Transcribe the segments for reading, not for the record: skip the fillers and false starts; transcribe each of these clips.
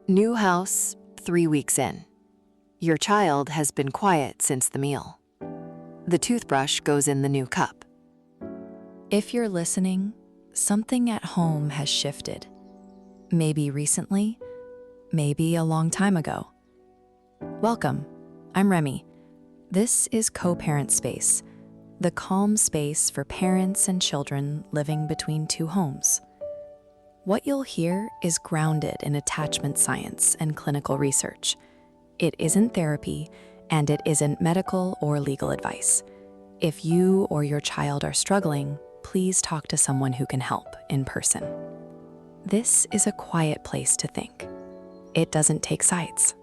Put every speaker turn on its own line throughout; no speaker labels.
New house, 3 weeks in. Your child has been quiet since the meal. The toothbrush goes in the new cup.
If you're listening, something at home has shifted. Maybe recently, maybe a long time ago. Welcome, I'm Remy. This is CoParentSpace, the calm space for parents and children living between two homes. What you'll hear is grounded in attachment science and clinical research. It isn't therapy, and it isn't medical or legal advice. If you or your child are struggling, please talk to someone who can help in person. This is a quiet place to think. It doesn't take sides.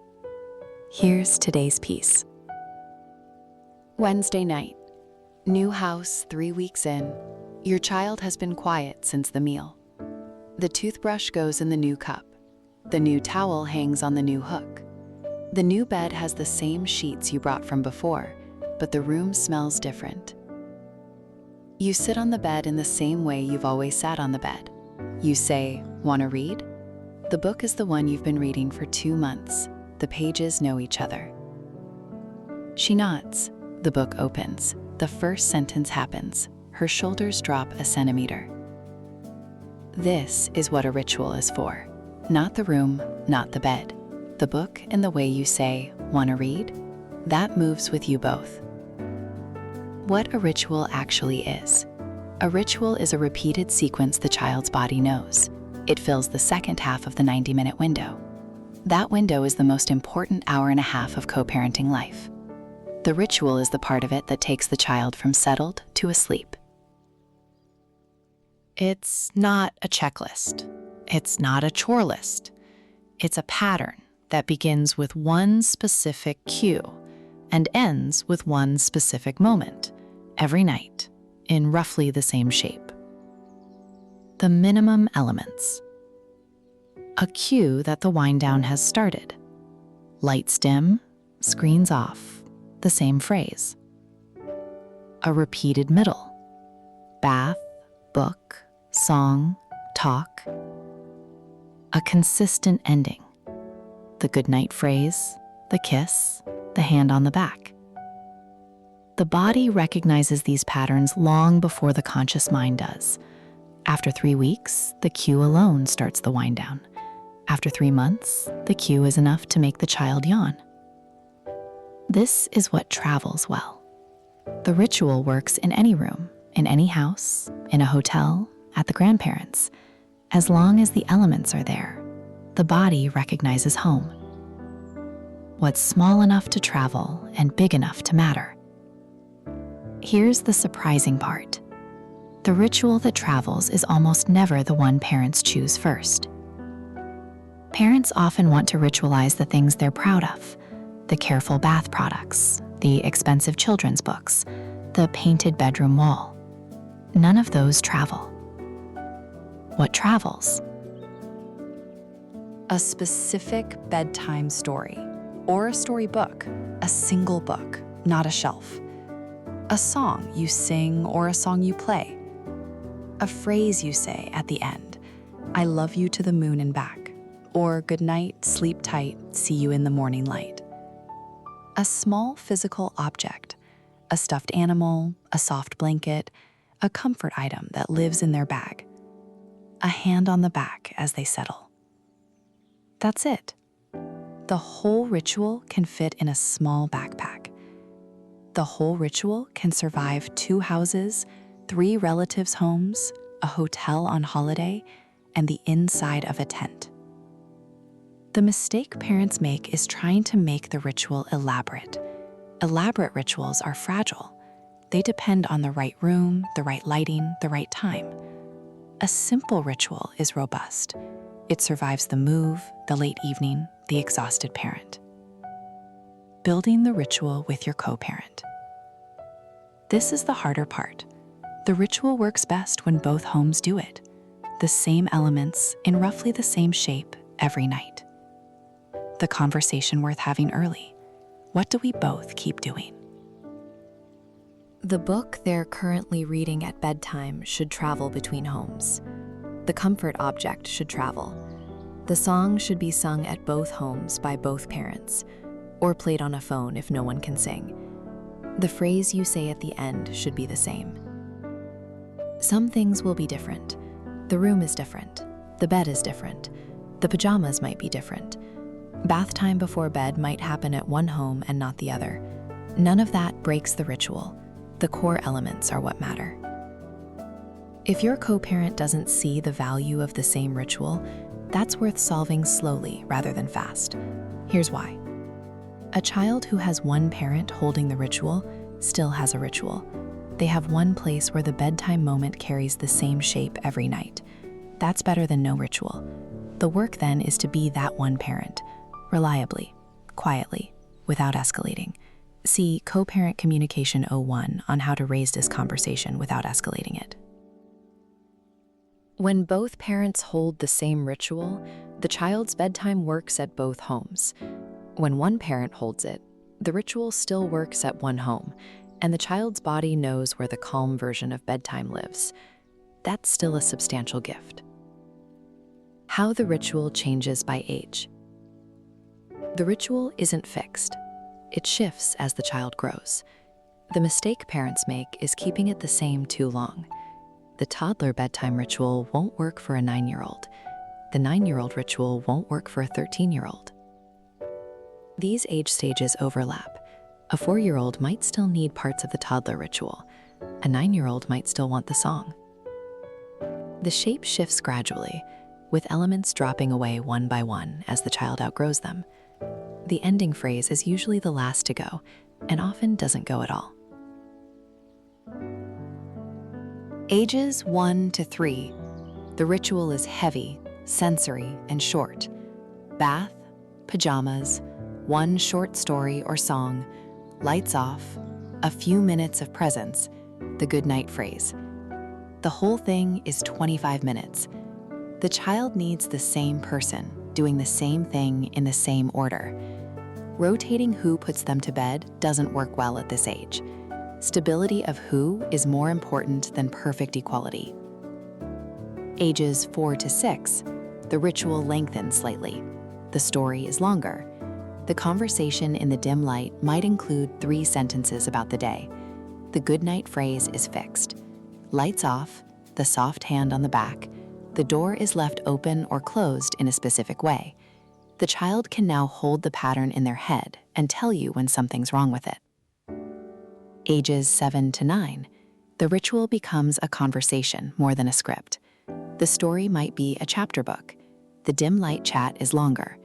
Here's today's piece.
Wednesday night. New house, 3 weeks in. Your child has been quiet since the meal. The toothbrush goes in the new cup. The new towel hangs on the new hook. The new bed has the same sheets you brought from before, but the room smells different. You sit on the bed in the same way you've always sat on the bed. You say, "Want to read?" The book is the one you've been reading for 2 months. The pages know each other. She nods. The book opens. The first sentence happens. Her shoulders drop a centimeter. This is what a ritual is for. Not the room, not the bed. The book and the way you say, "Want to read?" That moves with you both. What a ritual actually is. A ritual is a repeated sequence the child's body knows. It fills the second half of the 90-minute window. That window is the most important hour and a half of co-parenting life. The ritual is the part of it that takes the child from settled to asleep.
It's not a checklist. It's not a chore list. It's a pattern that begins with one specific cue and ends with one specific moment, every night, in roughly the same shape. The minimum elements. A cue that the wind down has started. Lights dim, screens off, the same phrase. A repeated middle. Bath, book, song, talk. A consistent ending. The goodnight phrase, the kiss, the hand on the back. The body recognizes these patterns long before the conscious mind does. After 3 weeks, the cue alone starts the wind down. After 3 months, the cue is enough to make the child yawn. This is what travels well. The ritual works in any room, in any house, in a hotel, at the grandparents'. As long as the elements are there, the body recognizes home. What's small enough to travel and big enough to matter. Here's the surprising part. The ritual that travels is almost never the one parents choose first. Parents often want to ritualize the things they're proud of, the careful bath products, the expensive children's books, the painted bedroom wall. None of those travel. What travels?
A specific bedtime story, or a storybook, a single book, not a shelf. A song you sing or a song you play. A phrase you say at the end, "I love you to the moon and back," or "Good night, sleep tight, see you in the morning light." A small physical object, a stuffed animal, a soft blanket, a comfort item that lives in their bag. A hand on the back as they settle. That's it. The whole ritual can fit in a small backpack. The whole ritual can survive 2 houses, 3 relatives' homes, a hotel on holiday, and the inside of a tent. The mistake parents make is trying to make the ritual elaborate. Elaborate rituals are fragile. They depend on the right room, the right lighting, the right time. A simple ritual is robust. It survives the move, the late evening, the exhausted parent. Building the ritual with your co-parent. This is the harder part. The ritual works best when both homes do it. The same elements in roughly the same shape every night. The conversation worth having early. What do we both keep doing?
The book they're currently reading at bedtime should travel between homes. The comfort object should travel. The song should be sung at both homes by both parents, or played on a phone if no one can sing. The phrase you say at the end should be the same. Some things will be different. The room is different. The bed is different. The pajamas might be different. Bath time before bed might happen at one home and not the other. None of that breaks the ritual. The core elements are what matter. If your co-parent doesn't see the value of the same ritual, that's worth solving slowly rather than fast. Here's why. A child who has one parent holding the ritual still has a ritual. They have one place where the bedtime moment carries the same shape every night. That's better than no ritual. The work then is to be that one parent, reliably, quietly, without escalating. See Co-Parent Communication 01 on how to raise this conversation without escalating it. When both parents hold the same ritual, the child's bedtime works at both homes. When one parent holds it, the ritual still works at one home, and the child's body knows where the calm version of bedtime lives. That's still a substantial gift. How the ritual changes by age. The ritual isn't fixed. It shifts as the child grows. The mistake parents make is keeping it the same too long. The toddler bedtime ritual won't work for a 9-year-old. The 9-year-old ritual won't work for a 13-year-old. These age stages overlap. A 4-year-old might still need parts of the toddler ritual. A 9-year-old might still want the song. The shape shifts gradually, with elements dropping away one by one as the child outgrows them. The ending phrase is usually the last to go, and often doesn't go at all. Ages 1 to 3. The ritual is heavy, sensory, and short. Bath, pajamas, one short story or song, lights off, a few minutes of presence, the goodnight phrase. The whole thing is 25 minutes. The child needs the same person, doing the same thing in the same order. Rotating who puts them to bed doesn't work well at this age. Stability of who is more important than perfect equality. Ages 4 to 6, the ritual lengthens slightly. The story is longer. The conversation in the dim light might include 3 sentences about the day. The goodnight phrase is fixed. Lights off, the soft hand on the back, the door is left open or closed in a specific way. The child can now hold the pattern in their head and tell you when something's wrong with it. Ages 7 to 9, the ritual becomes a conversation more than a script. The story might be a chapter book. The dim light chat is longer.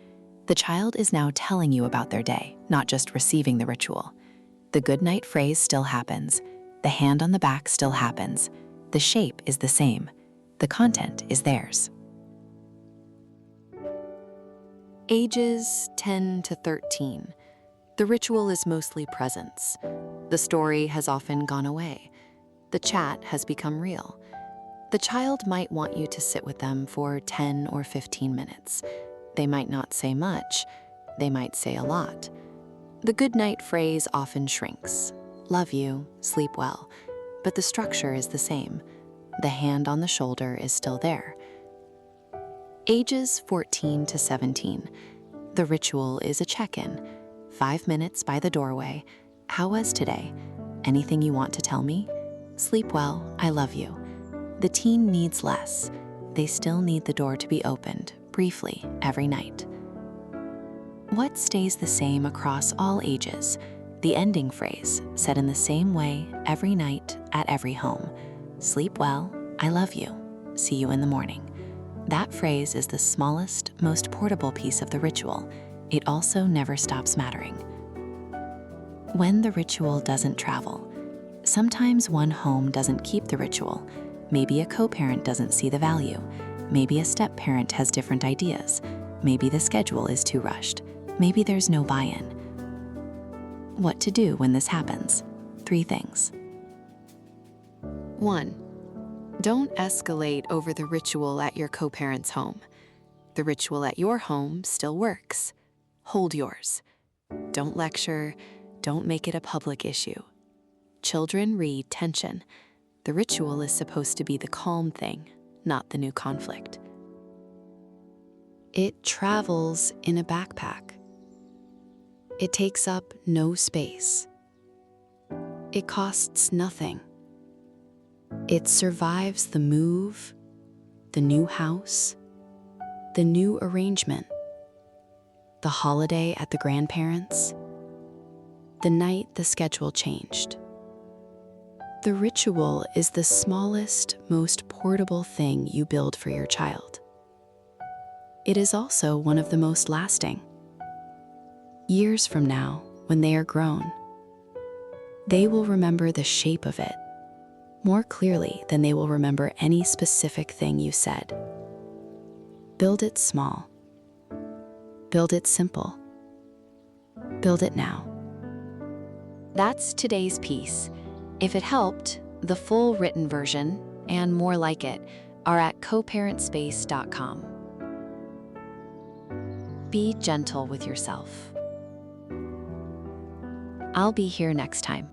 The child is now telling you about their day, not just receiving the ritual. The goodnight phrase still happens. The hand on the back still happens. The shape is the same. The content is theirs. Ages 10 to 13. The ritual is mostly presence. The story has often gone away. The chat has become real. The child might want you to sit with them for 10 or 15 minutes. They might not say much. They might say a lot. The goodnight phrase often shrinks. Love you, sleep well. But the structure is the same. The hand on the shoulder is still there. Ages 14 to 17. The ritual is a check-in. 5 minutes by the doorway. How was today? Anything you want to tell me? Sleep well, I love you. The teen needs less. They still need the door to be opened, briefly, every night. What stays the same across all ages? The ending phrase, said in the same way every night at every home. Sleep well, I love you. See you in the morning. That phrase is the smallest, most portable piece of the ritual. It also never stops mattering. When the ritual doesn't travel. Sometimes one home doesn't keep the ritual. Maybe a co-parent doesn't see the value. Maybe a step-parent has different ideas. Maybe the schedule is too rushed. Maybe there's no buy-in. What to do when this happens? 3 things. 1. Don't escalate over the ritual at your co-parent's home. The ritual at your home still works. Hold yours. Don't lecture. Don't make it a public issue. Children read tension. The ritual is supposed to be the calm thing, not the new conflict. It travels in a backpack. It takes up no space. It costs nothing. It survives the move, the new house, the new arrangement, the holiday at the grandparents', the night the schedule changed. The ritual is the smallest, most portable thing you build for your child. It is also one of the most lasting. Years from now, when they are grown, they will remember the shape of it more clearly than they will remember any specific thing you said. Build it small. Build it simple. Build it now.
That's today's piece. If it helped, the full written version, and more like it, are at CoParentSpace.com. Be gentle with yourself. I'll be here next time.